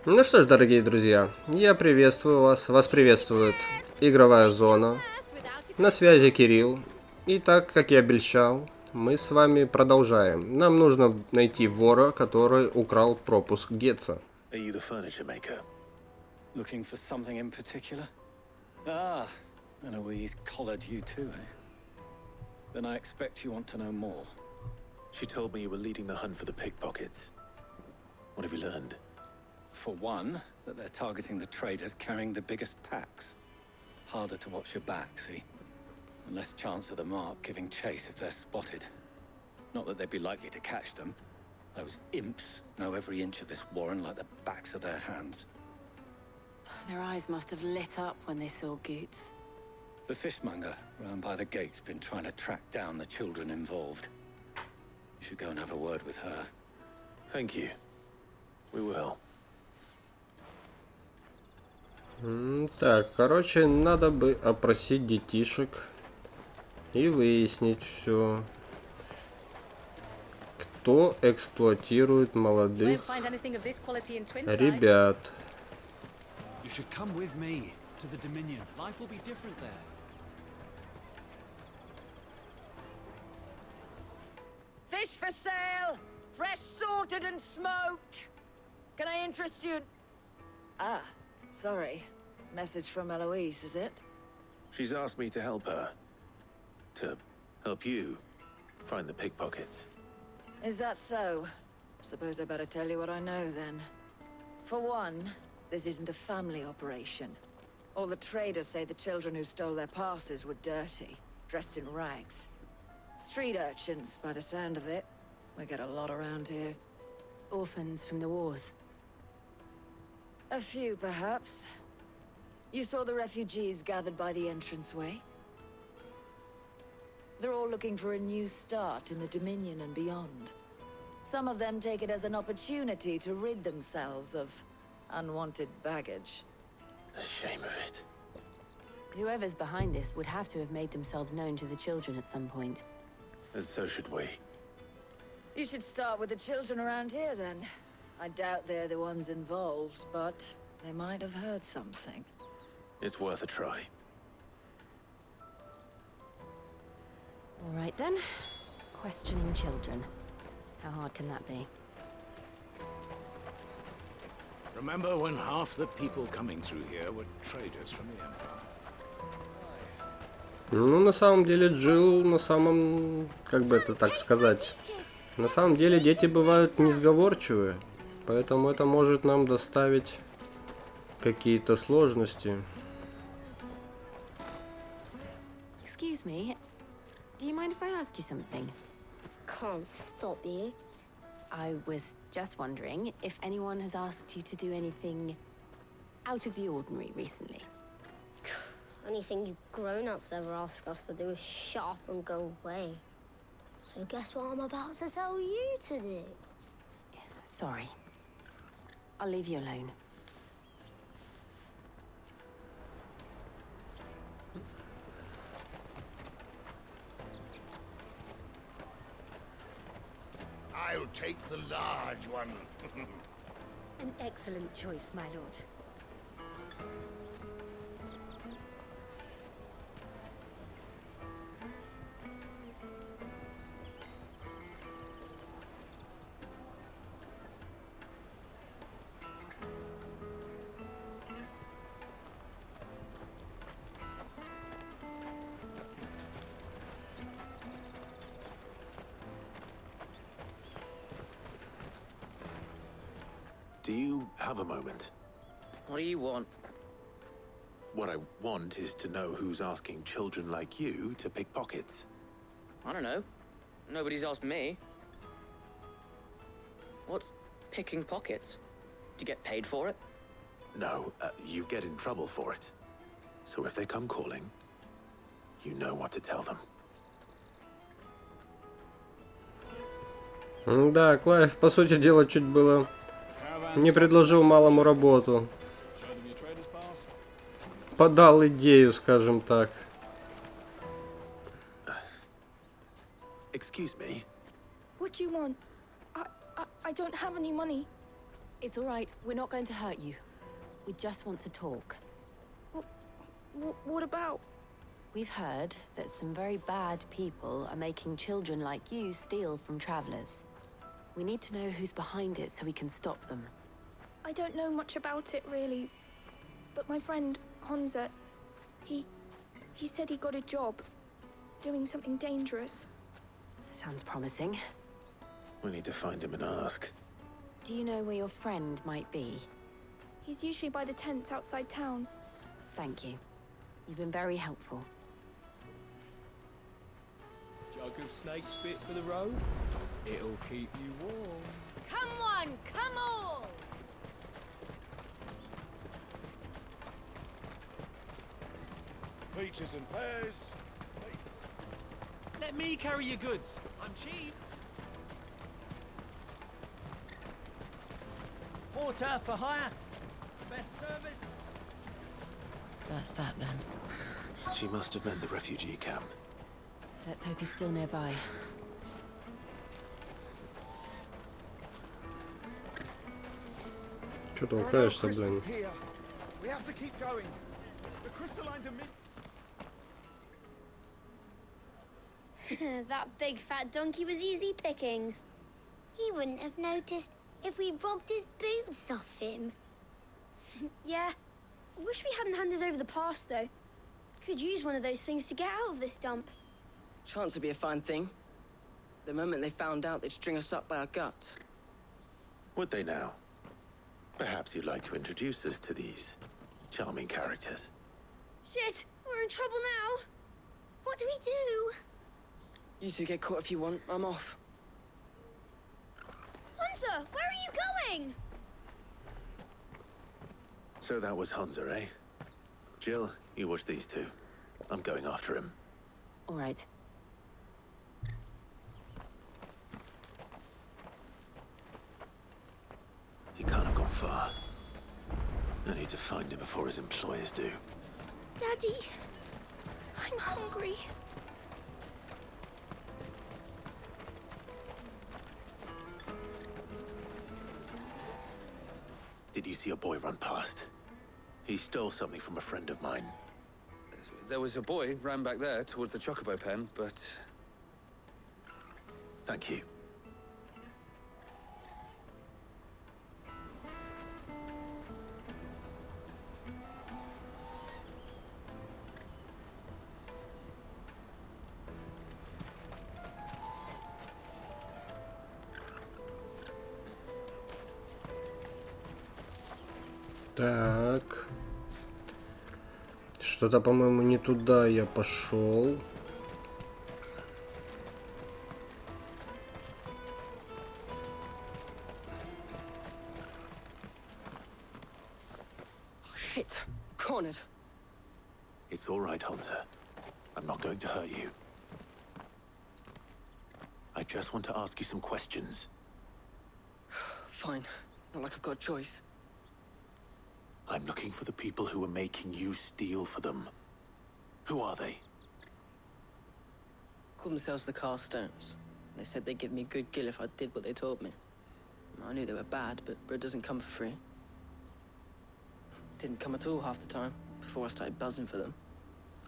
Ну что ж, дорогие друзья, я приветствую вас. Вас приветствует игровая зона. На связи Кирилл. И так, как и обещал, мы с вами продолжаем. Нам нужно найти вора, который украл пропуск Гетца. Are you the furniture maker? Looking for something in particular? Ah, Eloise collared you too, eh? Then I expect you want to know more. She told me you were leading the hunt for the pickpockets. What have you learned? For one, that they're targeting the traders carrying the biggest packs. Harder to watch your back, see? And less chance of the mark giving chase if they're spotted. Not that they'd be likely to catch them. Those imps know every inch of this warren like the backs of their hands. Their eyes must have lit up when they saw Goots. The fishmonger round by the gate's been trying to track down the children involved. You should go and have a word with her. Thank you. We will. Так, короче, надо бы опросить детишек и выяснить все. Кто эксплуатирует молодых ребят? You should come with me to the Dominion. Life will be different there. Fish for sale! Fresh sorted and smoked! Can I interest you? Ah, sorry. Message from Eloise, is it? She's asked me to help her. To help you find the pickpockets. Is that so? Suppose I better tell you what I know then. For one, this isn't a family operation. All the traders say the children who stole their passes were dirty, dressed in rags. Street urchins, by the sound of it. We get a lot around here. Orphans from the wars. A few, perhaps. You saw the refugees gathered by the entranceway? They're all looking for a new start in the Dominion and beyond. Some of them take it as an opportunity to rid themselves of unwanted baggage. The shame of it. Whoever's behind this would have to have made themselves known to the children at some point. And so should we. You should start with the children around here, then. I doubt they're the ones involved, but they might have heard something. It's worth a try. All right then. Questioning children. How hard can that be? Remember when half the people coming through here were traders from the Empire? Ну, на самом деле, Джилл, на самом, как бы это так сказать, на самом деле дети бывают несговорчивые, поэтому это может нам доставить какие-то сложности. Excuse me. Do you mind if I ask you something? Can't stop you. I was just wondering if anyone has asked you to do anything out of the ordinary recently. Anything you grown-ups ever ask us to do is shut up and go away. So guess what I'm about to tell you to do? Sorry. I'll leave you alone. I'll take the large one. An excellent choice, my lord. Do you have a moment? What do you want? What I want is to know who's asking children like you to pick pockets. I don't know. Nobody's asked me. What's picking pockets? Do you get paid for it? No, you get in trouble for it. So if they come calling, you know what to tell them. Да, Клайв, по сути дела, чуть было не предложил малому работу. Подал идею, скажем так. Excuse me? What do you want? I don't have any money. It's all right. We're not going to hurt you. We just want to talk. What about? We've heard that some very bad people are making children like you steal from travelers. We need to know who's behind it so we can stop them. I don't know much about it, really. But my friend, Honza, he said he got a job. Doing something dangerous. Sounds promising. We need to find him and ask. Do you know where your friend might be? He's usually by the tents outside town. Thank you. You've been very helpful. Jug of snake spit for the road? It'll keep you warm. Come one, come all! Peaches and pears. Let me carry your goods. I'm cheap. Porter for hire. Best service. That's that then. She must have meant the refugee camp. Let's hope he's still nearby. Чё толкаешься, блин? We have to keep going. The crystalline dimension. That big fat donkey was easy pickings. He wouldn't have noticed if we'd robbed his boots off him. Yeah. Wish we hadn't handed over the pass, though. Could use one of those things to get out of this dump. Chance would be a fine thing. The moment they found out, they'd string us up by our guts. Would they now? Perhaps you'd like to introduce us to these charming characters. Shit, we're in trouble now. What do we do? You two get caught if you want. I'm off. Hunter, where are you going? So that was Hunter, eh? Jill, you watch these two. I'm going after him. All right. He can't have gone far. I need to find him before his employers do. Daddy, I'm hungry. Did you see a boy run past? He stole something from a friend of mine. There was a boy ran back there towards the chocobo pen, but... Thank you. Так. Что-то, по-моему, не туда я пошел. Shit. Cornered. It's all right, Hunter. I'm not going to hurt you. I just want to ask you some questions. Fine. Not like I've got a choice. I'm looking for the people who are making you steal for them. Who are they? Call themselves the Carstones. They said they'd give me a good gill if I did what they told me. I knew they were bad, but bread doesn't come for free. Didn't come at all half the time, before I started buzzing for them.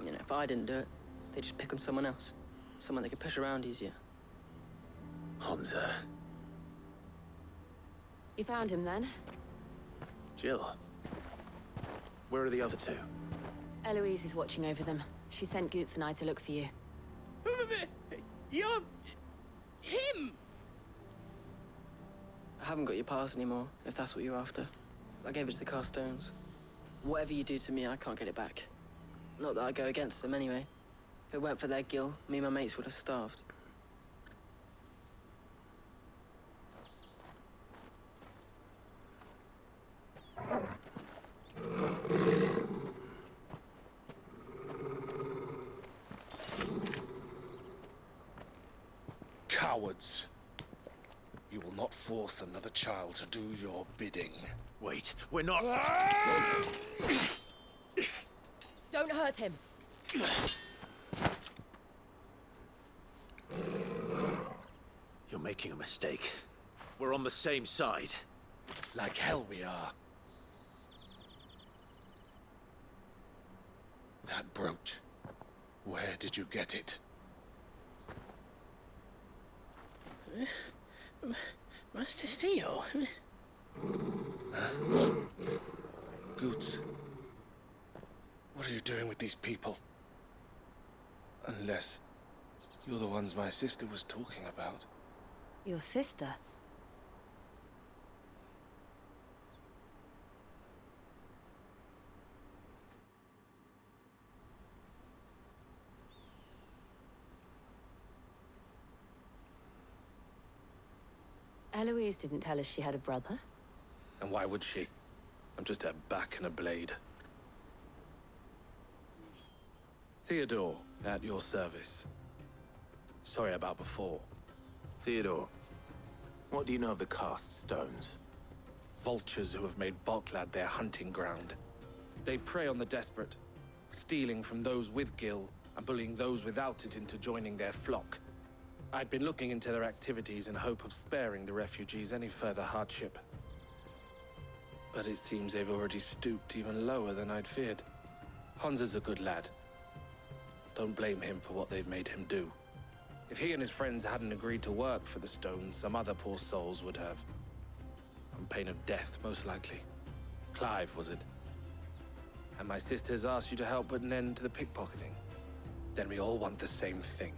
You know, if I didn't do it, they'd just pick on someone else. Someone they could push around easier. Hunter. You found him then? Jill. Where are the other two? Eloise is watching over them. She sent Goots and I to look for you. You're... him! I haven't got your pass anymore, if that's what you're after. I gave it to the Carstones. Whatever you do to me, I can't get it back. Not that I go against them anyway. If it weren't for their gill, me and my mates would have starved. Cowards. You will not force another child to do your bidding. Wait, we're not... Don't hurt him. You're making a mistake. We're on the same side. Like hell we are. That brooch. Where did you get it? Master Theo. Goots. What are you doing with these people? Unless you're the ones my sister was talking about. Your sister? Eloise didn't tell us she had a brother. And why would she? I'm just a back and a blade. Theodore, at your service. Sorry about before. Theodore, what do you know of the cast stones? Vultures who have made Boklad their hunting ground. They prey on the desperate, stealing from those with Gil and bullying those without it into joining their flock. I'd been looking into their activities in hope of sparing the refugees any further hardship. But it seems they've already stooped even lower than I'd feared. Hansa's a good lad. Don't blame him for what they've made him do. If he and his friends hadn't agreed to work for the stones, some other poor souls would have. On pain of death, most likely. Clive, was it? And my sisters asked you to help put an end to the pickpocketing. Then we all want the same thing.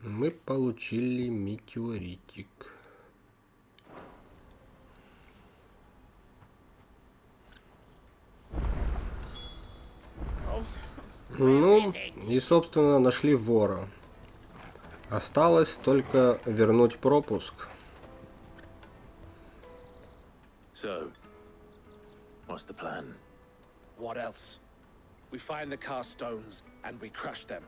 Мы получили метеоритик. Ну, и собственно нашли вора. Осталось только вернуть пропуск. So, what's the plan? What else? We find the cast stones and we crush them.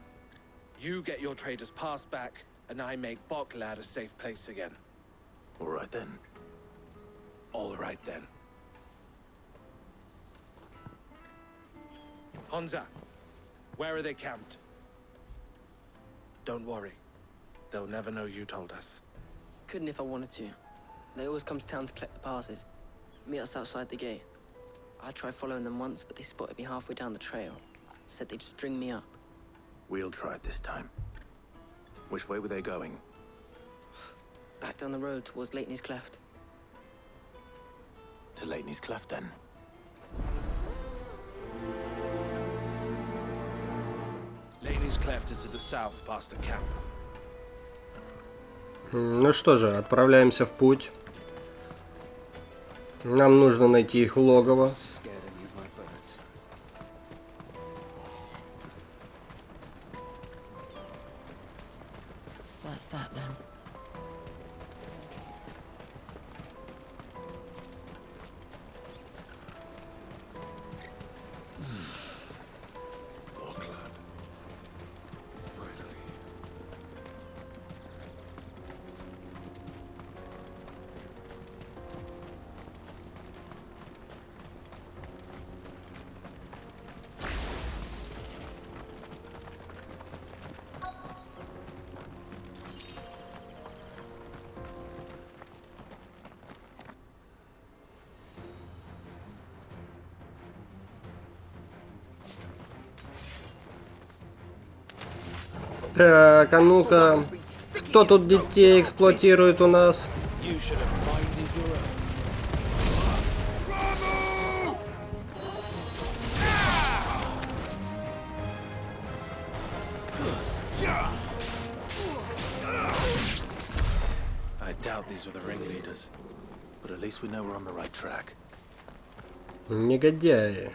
You get your trader's pass back, and I make Boklad a safe place again. All right then. All right then. Hansa, where are they camped? Don't worry. They'll never know you told us. Couldn't if I wanted to. They always come to town to collect the passes. Meet us outside the gate. I tried following them once, but they spotted me halfway down the trail. Said they'd string me up. We'll try it this time. Which way were they going? Back down the road towards Leitney's Cleft. To Leitney's Cleft, then. Laney's Cleft is to the south, past the camp. Ну что же, отправляемся в путь. Нам нужно найти их логово. That's that then. Так, а ну-ка, кто тут детей эксплуатирует у нас? I doubt these were the ringleaders. But at least we know we're on the right track. Негодяи.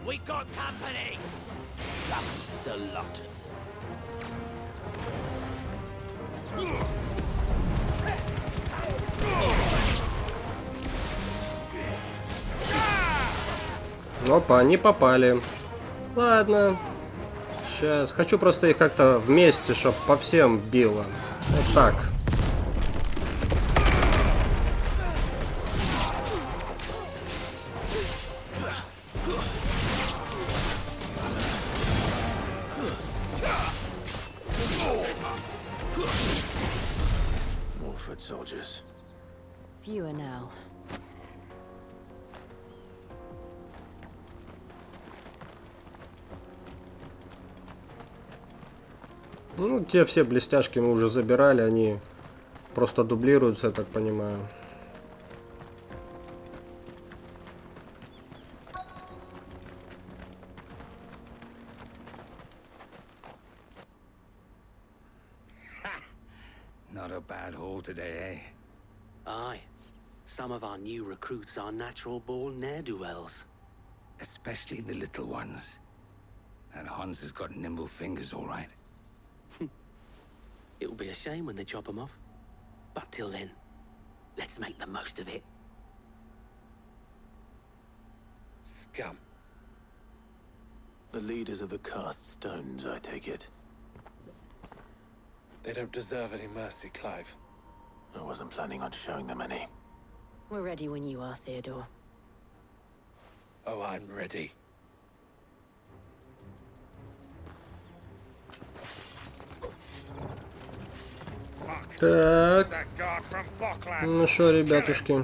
We got company! That's the lot of Опа, не попали. Ладно. Сейчас. Хочу просто их как-то вместе, чтоб по всем било. Вот так. More foot soldiers. Fewer now. Ну, те все блестяшки мы уже забирали, они просто дублируются, я так понимаю. Not a bad haul today, eh? Aye. Some of our new recruits are natural-born ne'er-do-wells. Especially the little ones. That Hans has got nimble fingers, all right. It will be a shame when they chop them off. But till then, let's make the most of it. Scum. The leaders of the cast stones, I take it. They don't deserve any mercy, Clive. I wasn't planning on showing them any. We're ready when you are, Theodore. Oh, I'm ready. Так. Ну что, ребятушки.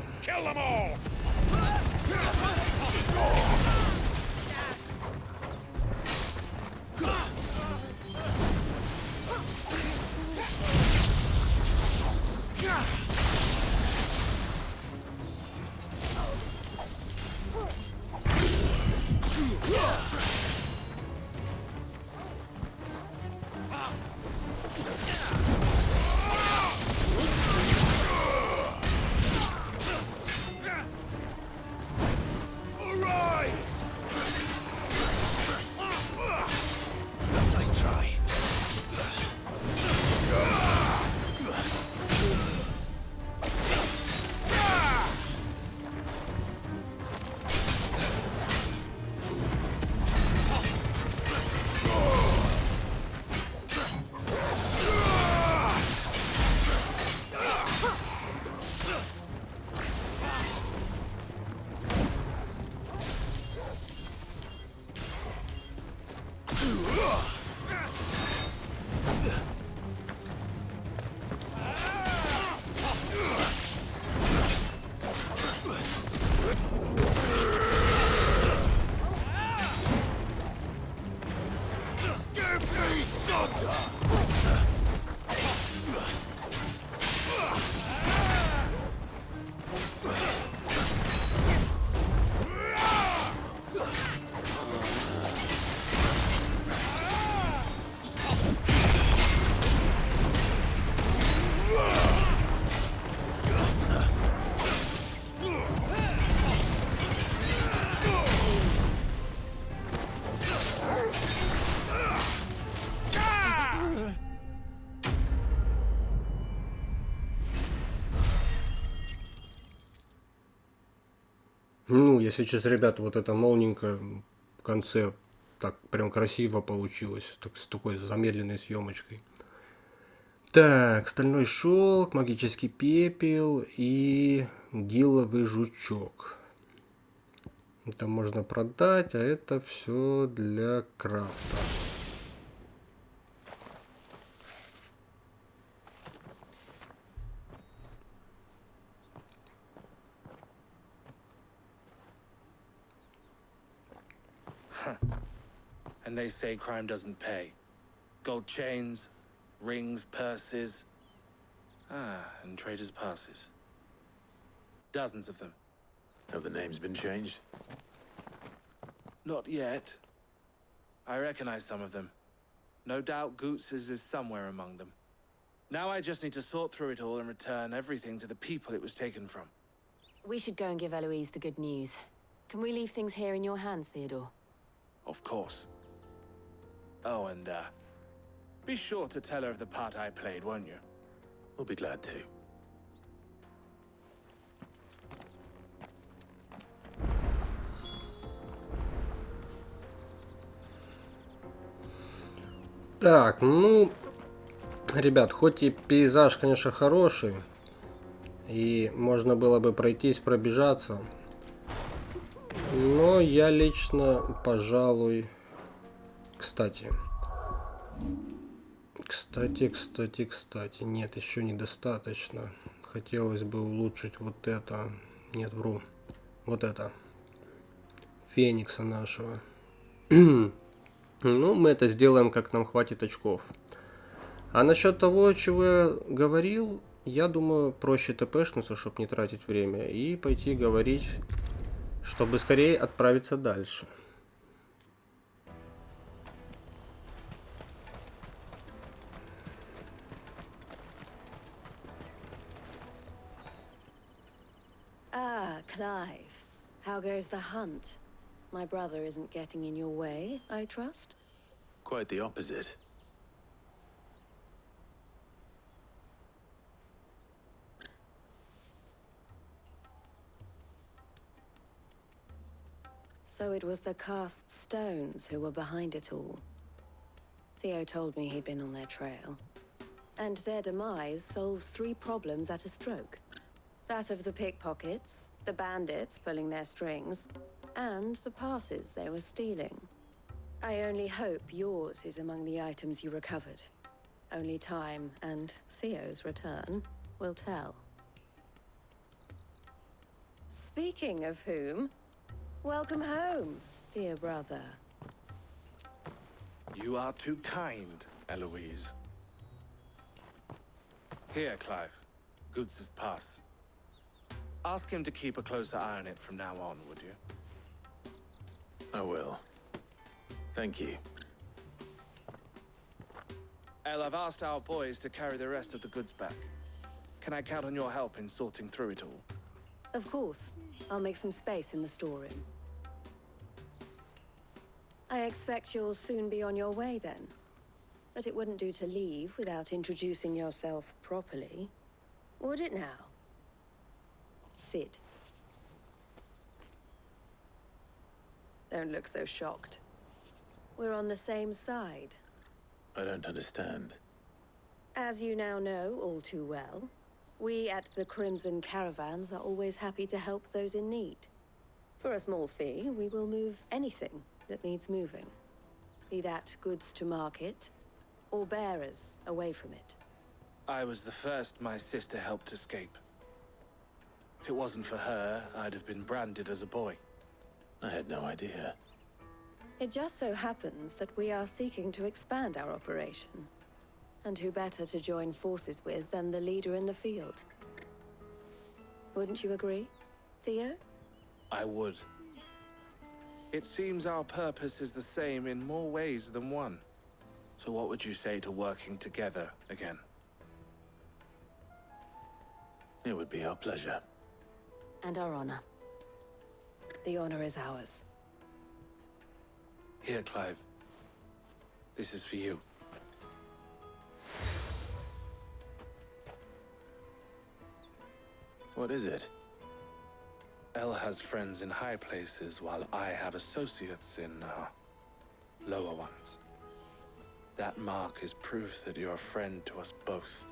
Ну, если честно, ребята, вот эта молненька в конце так прям красиво получилось, так, с такой замедленной съемочкой. Так, стальной шелк, магический пепел и гиловый жучок. Это можно продать, а это все для крафта. And they say crime doesn't pay. Gold chains, rings, purses. And traders' passes. Dozens of them. Have the names been changed? Not yet. I recognize some of them. No doubt Goots's is somewhere among them. Now I just need to sort through it all and return everything to the people it was taken from. We should go and give Eloise the good news. Can we leave things here in your hands, Theodore? Of course. Oh, and, be sure to tell her of the part I played, won't you? We'll be glad to. Так, ну, ребят, хоть и пейзаж, конечно, хороший, и можно было бы пройтись, пробежаться, но я лично, пожалуй, кстати, нет, еще недостаточно. Хотелось бы улучшить вот это, нет, вру, вот это, Феникса нашего. Ну, мы это сделаем, как нам хватит очков. А насчет того, чего я говорил, я думаю, проще тпшнуться, чтобы не тратить время, и пойти говорить, чтобы скорее отправиться дальше. Ah, Clive. How goes the hunt? My brother isn't getting in your way, I trust? Quite the opposite. So it was the cast stones who were behind it all. Theo told me he'd been on their trail. And their demise solves 3 problems at a stroke. That of the pickpockets, the bandits pulling their strings, and the passes they were stealing. I only hope yours is among the items you recovered. Only time and Theo's return will tell. Speaking of whom, welcome home, dear brother. You are too kind, Eloise. Here, Clive. Goods' pass. Ask him to keep a closer eye on it from now on, would you? I will. Thank you. El, I've asked our boys to carry the rest of the goods back. Can I count on your help in sorting through it all? Of course. I'll make some space in the storeroom. I expect you'll soon be on your way then. But it wouldn't do to leave without introducing yourself properly. Would it now? Sid. Don't look so shocked. We're on the same side. I don't understand. As you now know all too well, we at the Crimson Caravans are always happy to help those in need. For a small fee, we will move anything that needs moving. Be that goods to market, or bearers away from it. I was the first my sister helped escape. If it wasn't for her, I'd have been branded as a boy. I had no idea. It just so happens that we are seeking to expand our operation. And who better to join forces with than the leader in the field? Wouldn't you agree, Theo? I would. It seems our purpose is the same in more ways than one. So what would you say to working together again? It would be our pleasure. And our honor. The honor is ours. Here, Clive. This is for you. What is it? El has friends in high places, while I have associates in, lower ones. That mark is proof that you're a friend to us both.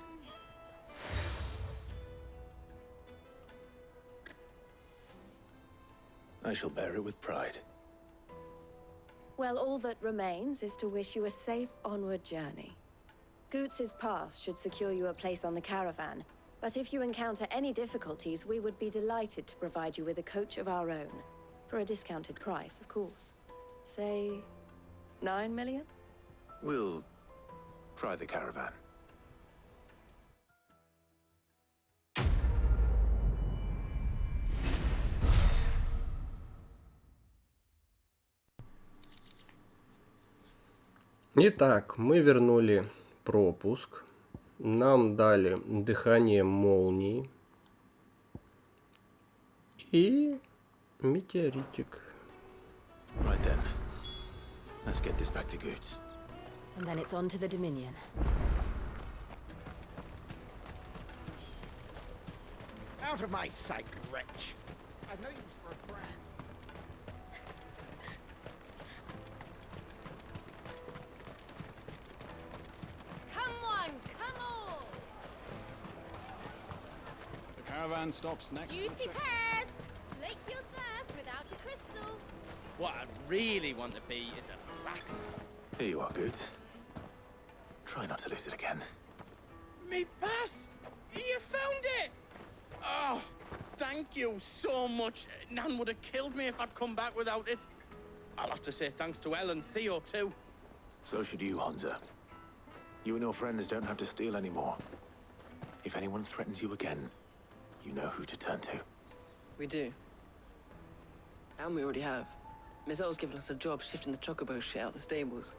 I shall bear it with pride. Well, all that remains is to wish you a safe onward journey. Goots' pass should secure you a place on the caravan, but if you encounter any difficulties, we would be delighted to provide you with a coach of our own. For a discounted price, of course. Say, 9 million? We'll try the caravan. Итак, мы вернули пропуск. Нам дали дыхание молнии. И метеоритик. Right then. Let's get this back to Goots. And then it's on to the Dominion. Out of my sight, wretch. I've no use for a brand. Come on, come on! The caravan stops next to Juicy pears! Slake your thirst without a crystal. What I really want to be is a blacksmith. Here you are, Goots. Try not to lose it again. Me pass! You found it! Oh, thank you so much. Nan would have killed me if I'd come back without it. I'll have to say thanks to Elle and Theo, too. So should you, Honza. You and your friends don't have to steal anymore. If anyone threatens you again, you know who to turn to. We do. And we already have. Miss Elle's given us a job shifting the chocobo shit out the stables.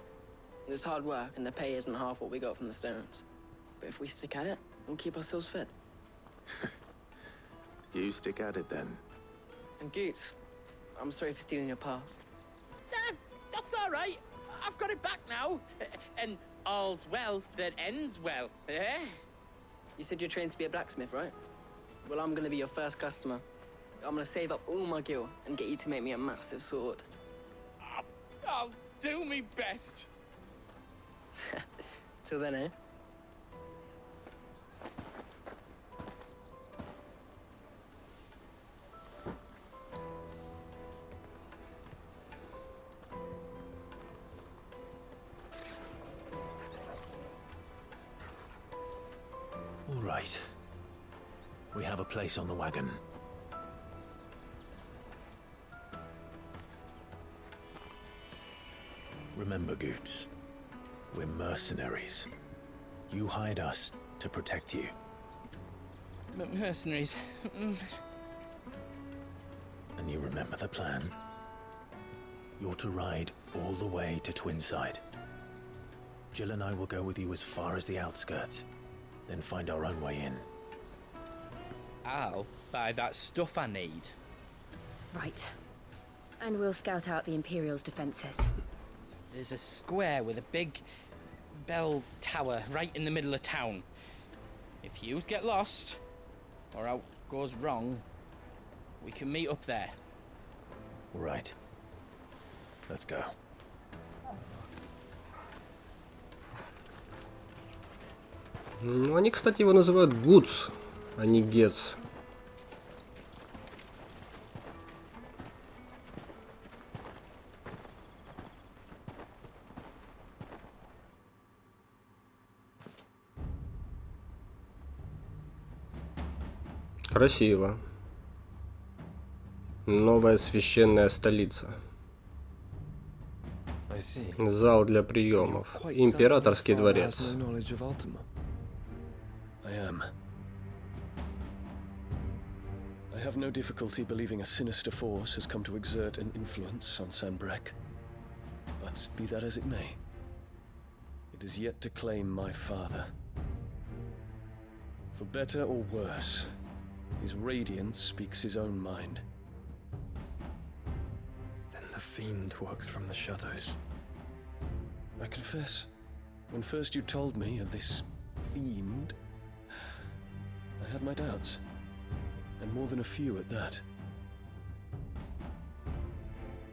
It's hard work, and the pay isn't half what we got from the stones. But if we stick at it, we'll keep ourselves fed. You stick at it, then. And Goots, I'm sorry for stealing your pass. That's all right. I've got it back now. And all's well that ends well, eh? You said you're trained to be a blacksmith, right? Well, I'm gonna be your first customer. I'm gonna save up all my gil and get you to make me a massive sword. I'll do me best. Till then, eh? All right. We have a place on the wagon. Remember, Goots, we're mercenaries. You hired us to protect you. Mercenaries. And you remember the plan? You're to ride all the way to Twinside. Jill and I will go with you as far as the outskirts, then find our own way in. I'll buy that stuff I need. Right. And we'll scout out the Imperial's defenses. There's a square with a big bell tower right in the middle of town. If you get lost, or out goes wrong, we can meet up there. All right. Let's go. Ну, они, кстати, его называют Гудс, а не Гец. Красиво. Новая священная столица. Зал для приемов. Императорский дворец. I am. I have no difficulty believing a sinister force has come to exert an influence on Sanbreque. But be that as it may, it is yet to claim my father. For better or worse, his radiance speaks his own mind. Then the fiend works from the shadows. I confess, when first you told me of this fiend, I had my doubts, and more than a few at that.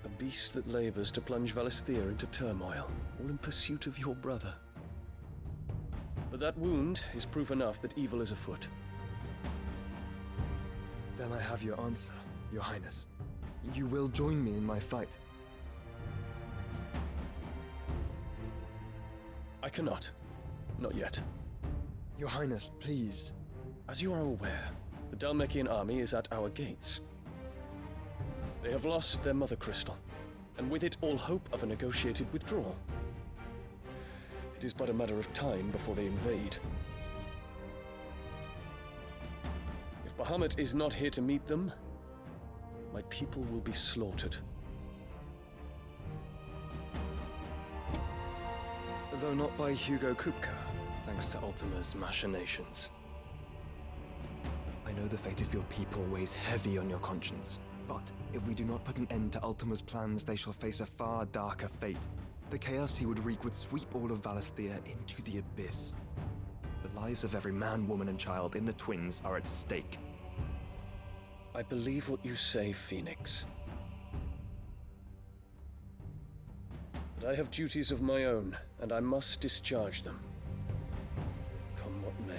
A beast that labors to plunge Valisthea into turmoil, all in pursuit of your brother. But that wound is proof enough that evil is afoot. Then I have your answer, Your Highness. You will join me in my fight. I cannot. Not yet. Your Highness, please. As you are aware, the Dhalmekian army is at our gates. They have lost their mother crystal, and with it all hope of a negotiated withdrawal. It is but a matter of time before they invade. If Bahamut is not here to meet them, my people will be slaughtered. Though not by Hugo Kupka, thanks to Ultima's machinations. I know the fate of your people weighs heavy on your conscience, but if we do not put an end to Ultima's plans, they shall face a far darker fate. The chaos he would wreak would sweep all of Valisthea into the abyss. The lives of every man, woman, and child in the Twins are at stake. I believe what you say, Phoenix. But I have duties of my own, and I must discharge them. Come what may.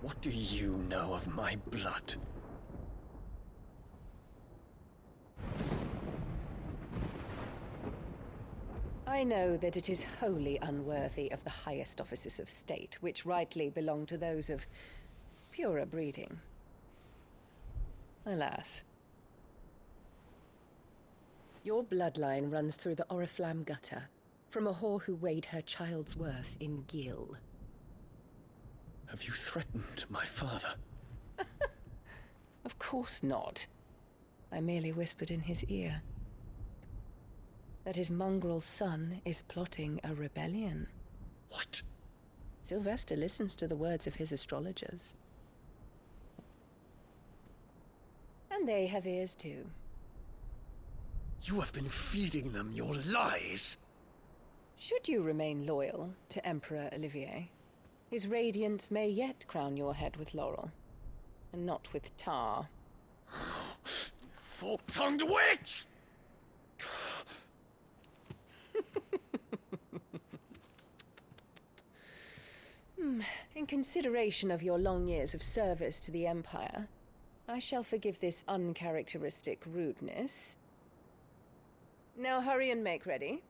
What do you know of my blood? I know that it is wholly unworthy of the highest offices of state, which rightly belong to those of purer breeding. Alas. Your bloodline runs through the Oriflamme gutter, from a whore who weighed her child's worth in gil. Have you threatened my father? Of course not. I merely whispered in his ear that his mongrel son is plotting a rebellion. What? Sylvester listens to the words of his astrologers. And they have ears too. You have been feeding them your lies! Should you remain loyal to Emperor Olivier, his radiance may yet crown your head with laurel, and not with tar. Fork-tongued witch! In consideration of your long years of service to the Empire, I shall forgive this uncharacteristic rudeness. Now hurry and make ready,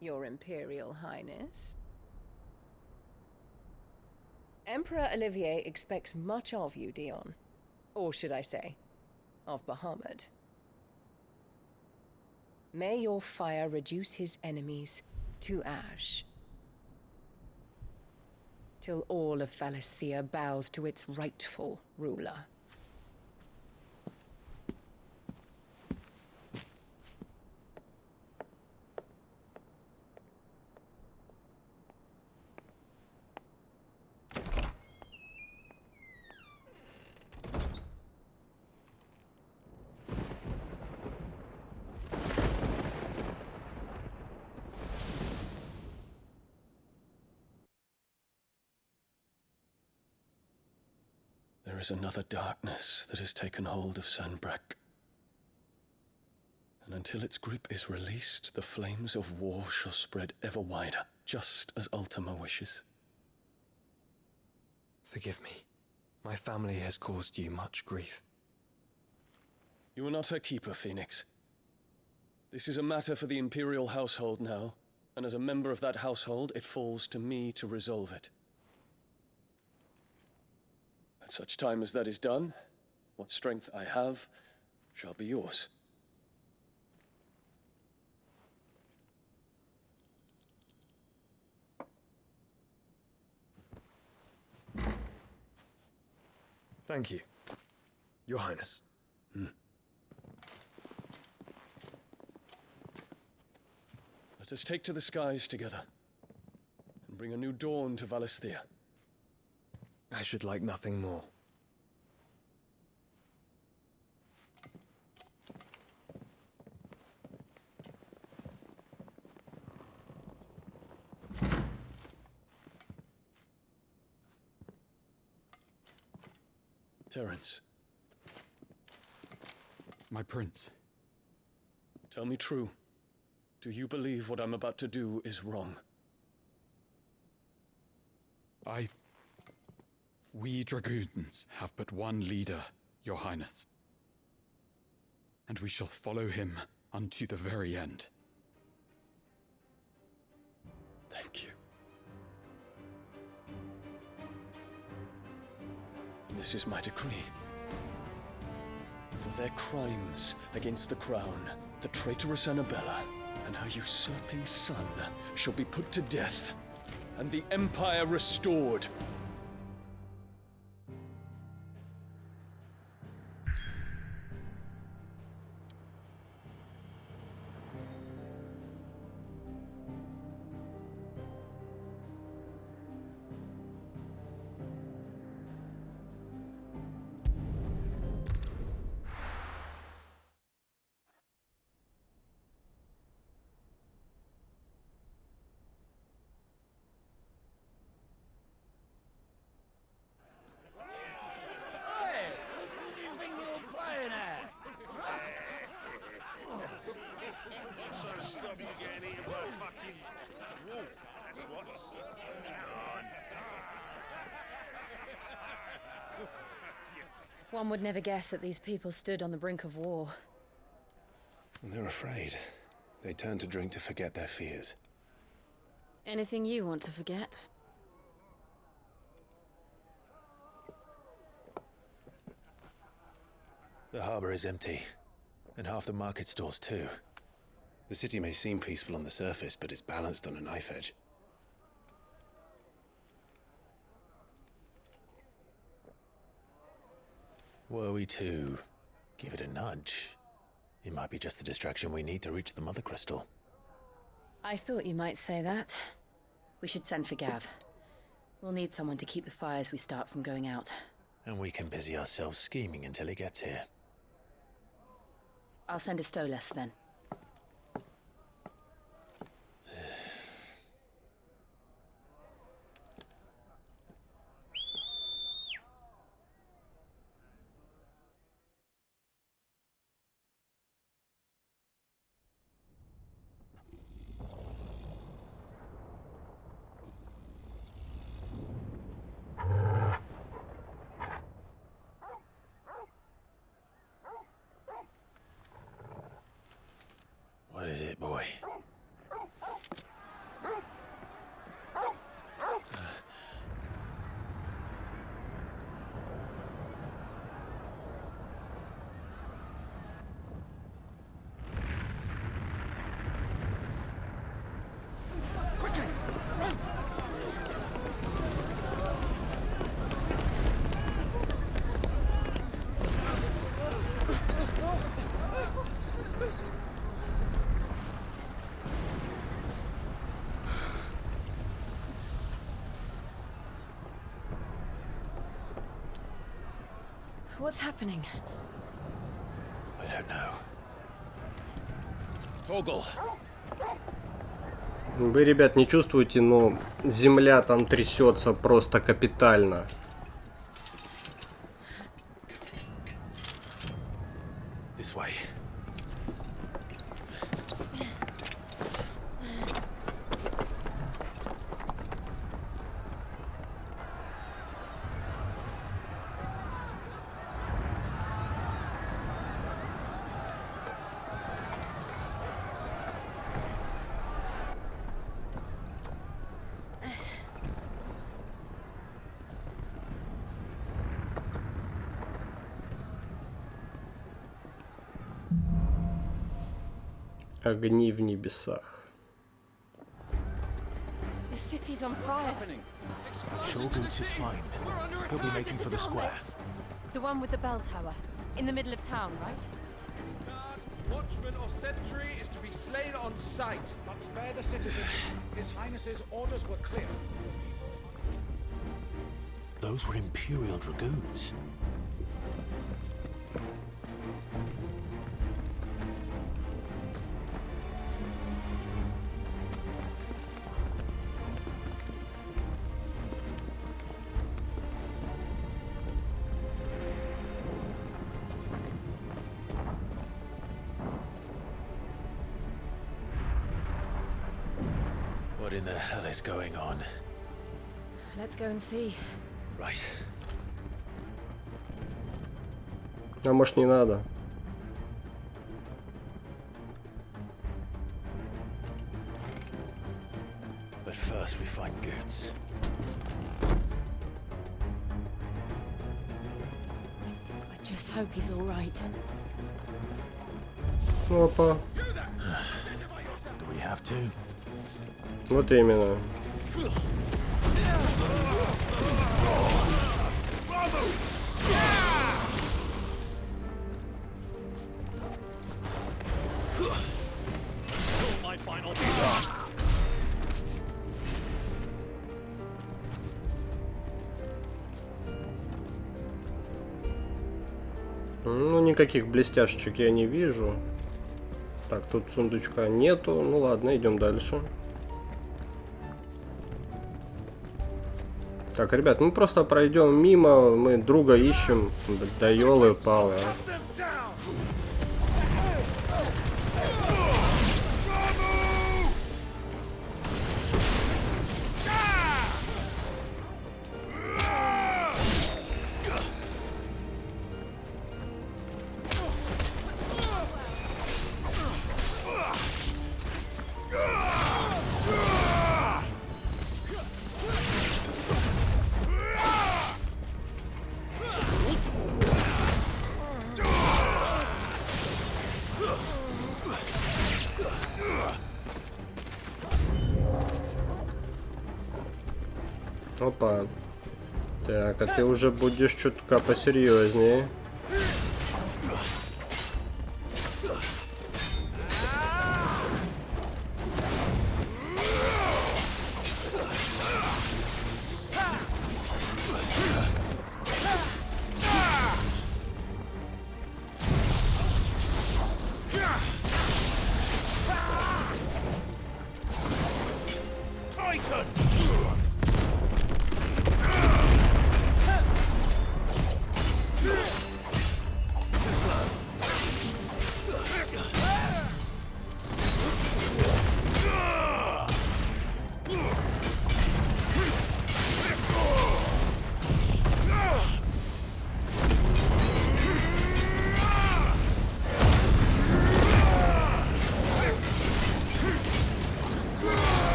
Your Imperial Highness. Emperor Olivier expects much of you, Dion. Or should I say, of Bahamut. May your fire reduce his enemies to ash, till all of Valisthea bows to its rightful ruler. There is another darkness that has taken hold of Sanbreque. And until its grip is released, the flames of war shall spread ever wider, just as Ultima wishes. Forgive me. My family has caused you much grief. You are not her keeper, Phoenix. This is a matter for the Imperial household now, and as a member of that household, it falls to me to resolve it. At such time as that is done, what strength I have shall be yours. Thank you, Your Highness. Let us take to the skies together, and bring a new dawn to Valisthea. I should like nothing more. Terence. My prince. Tell me true. Do you believe what I'm about to do is wrong? We dragoons have but one leader, Your Highness. And we shall follow him unto the very end. Thank you. And this is my decree. For their crimes against the crown, the traitorous Annabella and her usurping son shall be put to death, and the Empire restored. One would never guess that these people stood on the brink of war. And they're afraid. They turn to drink to forget their fears. Anything you want to forget? The harbor is empty, and half the market stalls too. The city may seem peaceful on the surface, but it's balanced on a knife edge. Were we to give it a nudge, it might be just the distraction we need to reach the Mother Crystal. I thought you might say that. We should send for Gav. We'll need someone to keep the fires we start from going out. And we can busy ourselves scheming until he gets here. I'll send a Stolas then. What is it, boy? What's happening? I don't know. Torgal. Вы, ребят, не чувствуете, но земля там трясется просто капитально. This way. Огни в небесах. The city's on fire. I'm sure Goots is fine. He'll be making for the square. The one with the bell tower. In the middle of town, right? Watchman or sentry is to be slain on sight. But spare the citizens. His Highness's orders were clear. Those were Imperial Dragoons. What in the hell is going on? Let's go and see. Right. А может, не надо? But first we find Goots. I just hope he's all right. Опа. Do we have to? Вот именно. My final Ну, никаких блестяшечек я не вижу. Так, тут сундучка нету. Ну ладно, идем дальше. Так, ребят, мы просто пройдем мимо, мы друга ищем. Да ёлы-палы, а. Опа. Так, а ты уже будешь чутка посерьезнее.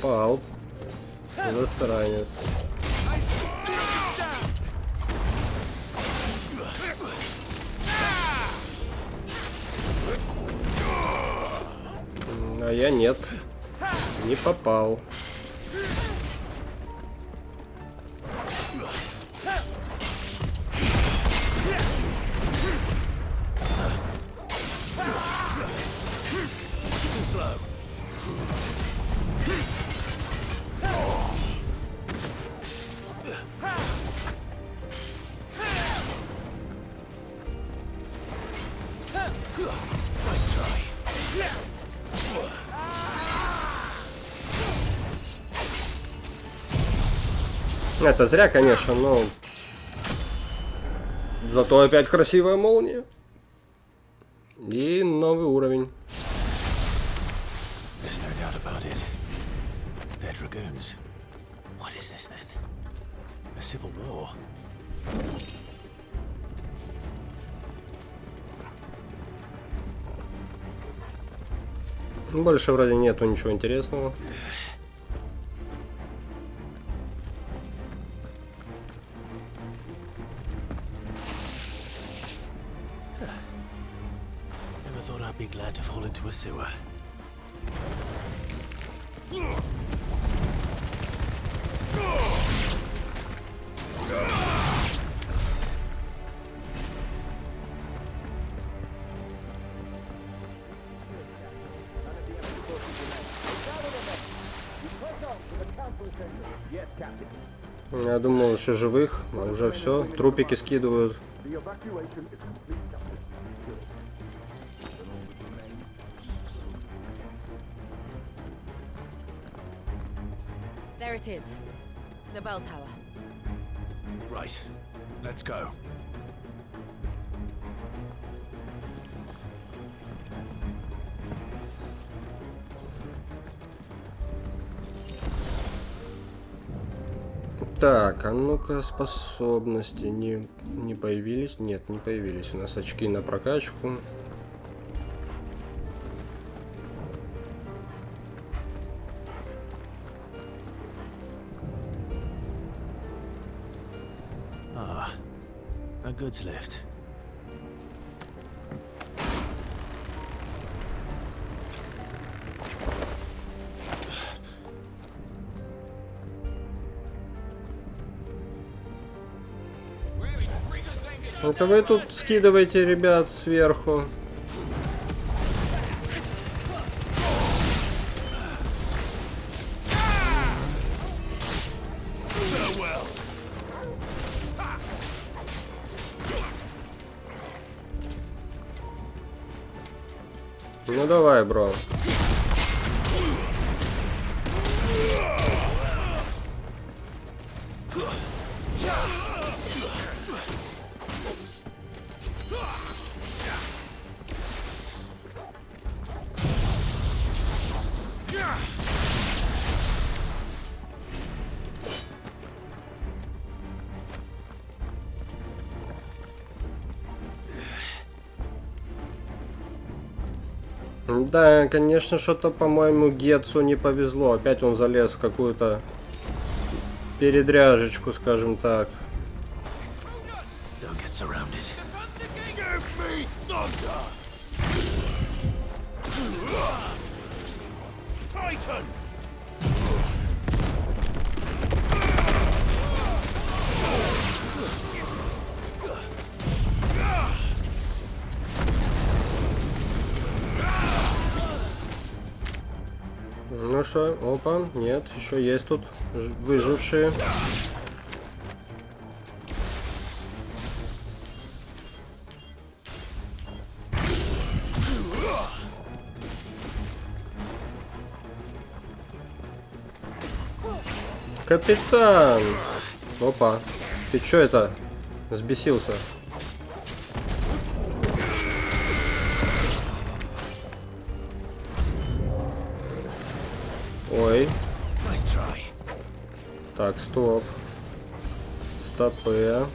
Попал. Засранец. А я нет. Не попал. Это зря, конечно, но зато опять красивая молния. И новый уровень. There's no doubt about it. They're dragoons. What is this then? A civil war? Больше вроде нету ничего интересного. Never thought I'd be glad to fall into a sewer. Я думал, еще живых, а уже все, трупики скидывают. There it is. The bell tower. Right, let's go. Так, а ну-ка, способности не появились? Нет, не появились. У нас очки на прокачку. Ah, a goods lift. Это вы тут скидываете, ребят, сверху. Ну давай, бро. Да, конечно, что-то, по-моему, Гетцу не повезло. Опять он залез в какую-то передряжечку, скажем так. Don't get surrounded. Give me thunder! Titan! Ну что, опа, нет, еще есть тут выжившие. Капитан! Опа, ты чё это? Взбесился. Ой. Так, стоп. Стопы.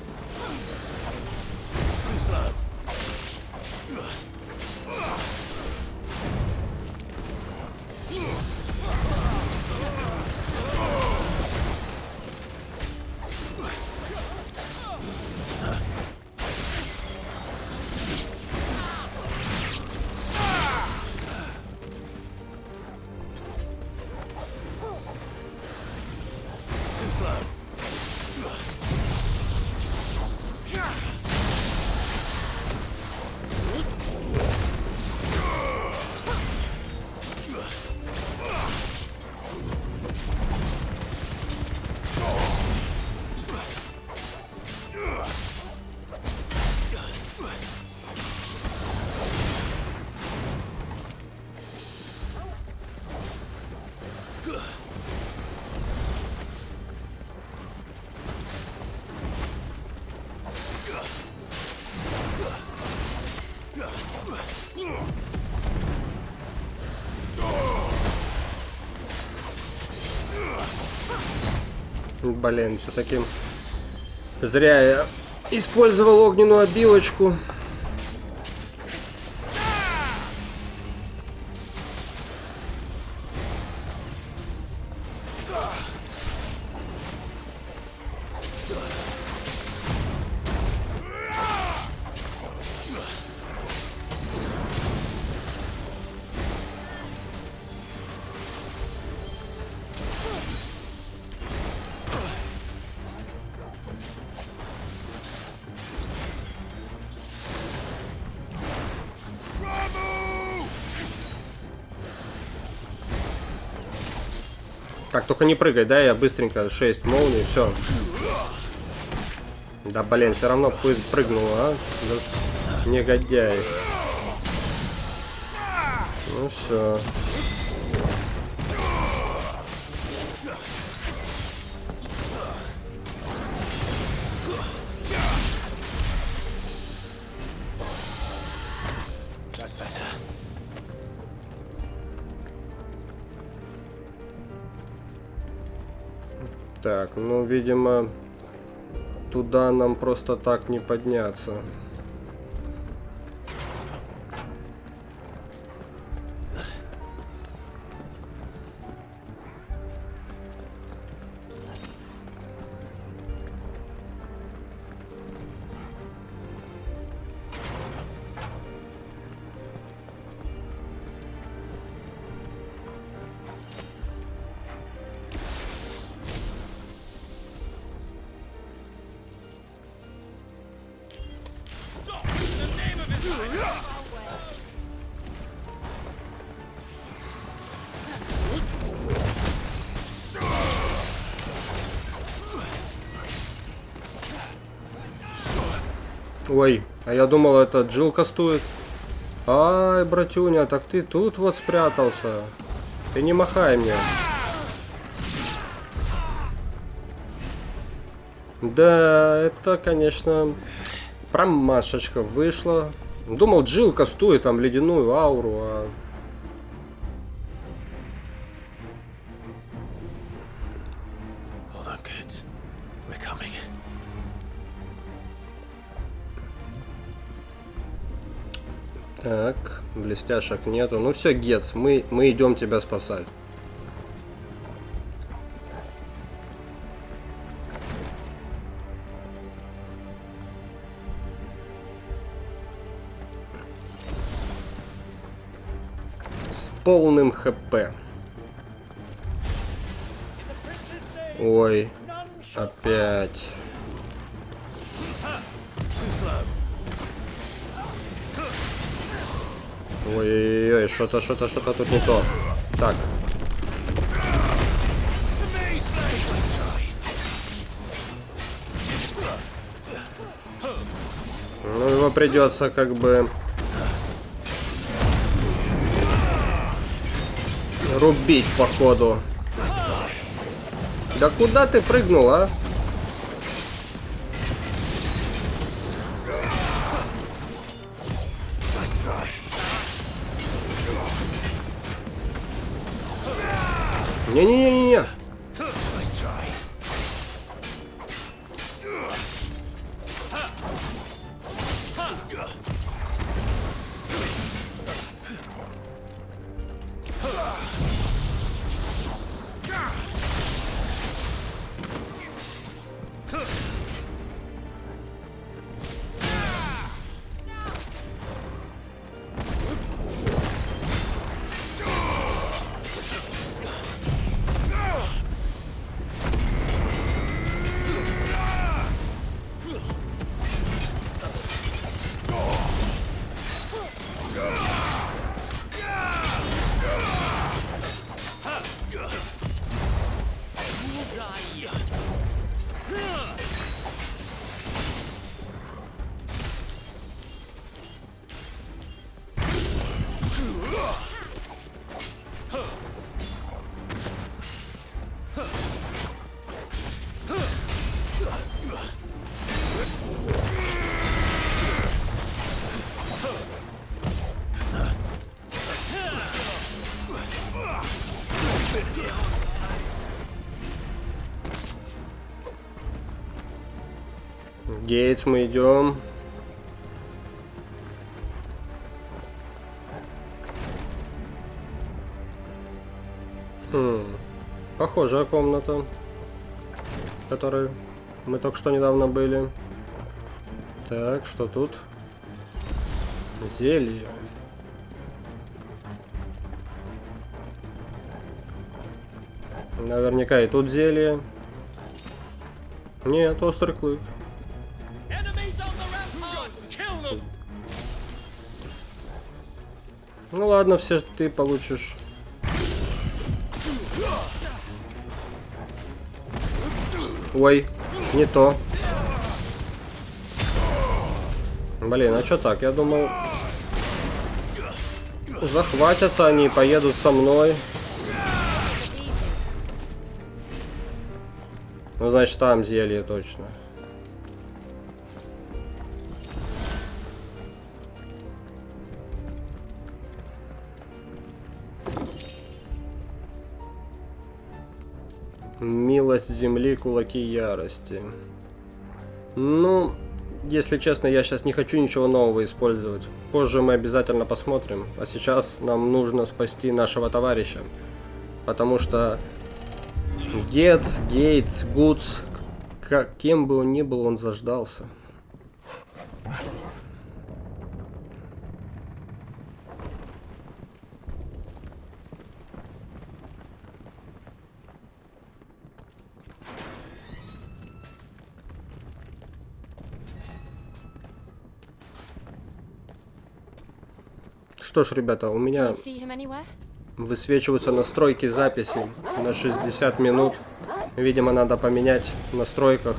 Блин, все-таки зря я использовал огненную обилочку. Так, только не прыгай, да, я быстренько 6 молний, все. Да, блин, все равно прыгнул, а? Да, негодяй. Ну все. Так, ну, видимо, туда нам просто так не подняться. Ой, а я думал, это Джилл кастует. Ай, братюня, так ты тут вот спрятался. Ты не махай мне. Да, это, конечно, промашечка вышла. Думал, Джилл кастует там ледяную ауру, а... Так, блестяшек нету. Ну все, Гец, мы идем тебя спасать. С полным ХП. Ой, опять. Ой-ой-ой, что-то тут не то. Так. Ну, его придется как бы рубить, походу. Да куда ты прыгнул, а? Не-не-не-не-не. Гейтс, мы идем. Похожая комната, в которой мы только что недавно были. Так, что тут? Зелье. Наверняка и тут зелье. Нет, острый клык. Ну ладно, все ты получишь. Ой, не то. Блин, а что так? Я думал, захватятся они и поедут со мной. Ну, значит, там зелье точно. Милость земли, кулаки ярости. Ну, если честно, я сейчас не хочу ничего нового использовать. Позже мы обязательно посмотрим. А сейчас нам нужно спасти нашего товарища. Потому что Гейтс, Гудс, кем бы он ни был, он заждался. Что ж, ребята, у меня высвечиваются настройки записи на 60 минут. Видимо, надо поменять в настройках.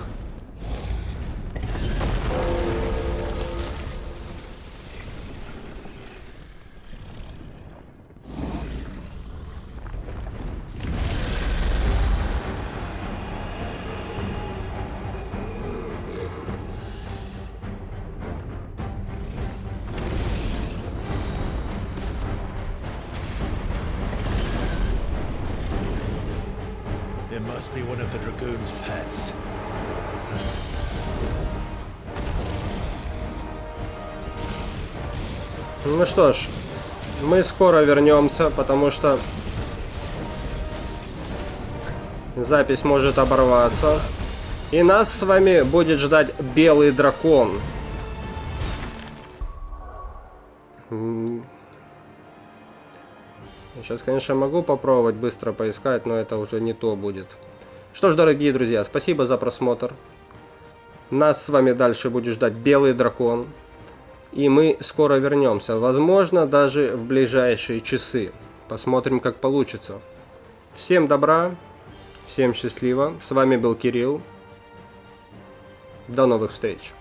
It must be one of the Dragoon's pets. Ну что ж, мы скоро вернемся, потому что запись может оборваться. И нас с вами будет ждать Белый Дракон. Сейчас, конечно, могу попробовать быстро поискать, но это уже не то будет. Что ж, дорогие друзья, спасибо за просмотр. Нас с вами дальше будет ждать Белый Дракон. И мы скоро вернемся. Возможно, даже в ближайшие часы. Посмотрим, как получится. Всем добра, всем счастливо. С вами был Кирилл. До новых встреч.